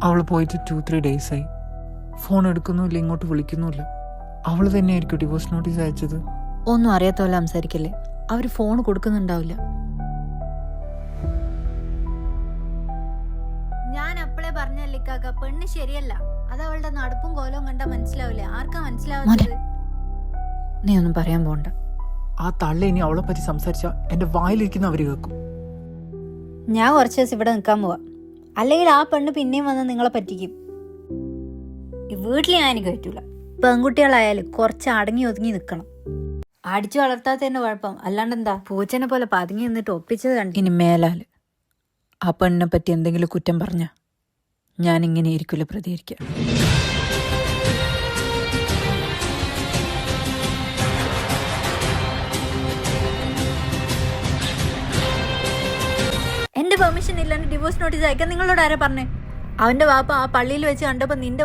അവൾ പോയിട്ട് 2-3 ഡേയ്സായി. ഫോൺ എടുക്കുന്നുമില്ല, ഇങ്ങോട്ട് വിളിക്കുന്നുമില്ല. അവൾ തന്നെയായിരിക്കും ഡിവോഴ്സ് നോട്ടീസ് അയച്ചത്. ഒന്നും അറിയാത്ത പോലെ സംസാരിക്കല്ലേ. അവർ ഫോൺ കൊടുക്കുന്നുണ്ടാവില്ല. ഞാൻ അപ്പളേ പറഞ്ഞല്ലേ കാക്ക, പെണ്ണ് ശരിയല്ല. അത് അവളുടെ നടപ്പും കോലവും കണ്ടാ മനസ്സിലാവില്ലേ? ആർക്കാ മനസ്സിലാവുന്നത്? നീ ഒന്നും പറയാൻ പോണ്ട. ആ തള്ള ഇനി അവളെ പറ്റി സംസാരിച്ച എന്റെ വായിലിരിക്കുന്ന അവര് കേൾക്കും. ഞാൻ കുറച്ച് ദിവസം ഇവിടെ നിൽക്കാൻ പോവാ. അല്ലെങ്കിൽ ആ പെണ്ണ് പിന്നെയും വന്ന് നിങ്ങളെ പറ്റിക്കും. ഈ വീട്ടിൽ ഞാൻ എനിക്ക് പറ്റൂല. പെൺകുട്ടികളായാലും കുറച്ച് അടങ്ങി ഒതുങ്ങി നിൽക്കണം. അടിച്ചു വളർത്താത്തതിന്റെ കുഴപ്പം. അല്ലാണ്ട് എന്താ, പൂച്ചനെ പോലെ പതുങ്ങി നിന്നിട്ട് ഒപ്പിച്ചത് കണ്ടു. ഇനി മേലാൽ ആ പെണ്ണിനെ പറ്റി എന്തെങ്കിലും കുറ്റം പറഞ്ഞ ഞാൻ ഇങ്ങനെ ഇരിക്കില്ല പ്രതികരിക്കുക. എന്റെ പെർമിഷൻ ഇല്ലാണ്ട് ഡിവോഴ്സ് നോട്ടീസ് അയക്കാൻ നിങ്ങളോട് ആരാ പറഞ്ഞേ? അവന്റെ വാപ്പ ആ പള്ളിയിൽ വെച്ച് കണ്ടപ്പോ നിന്റെ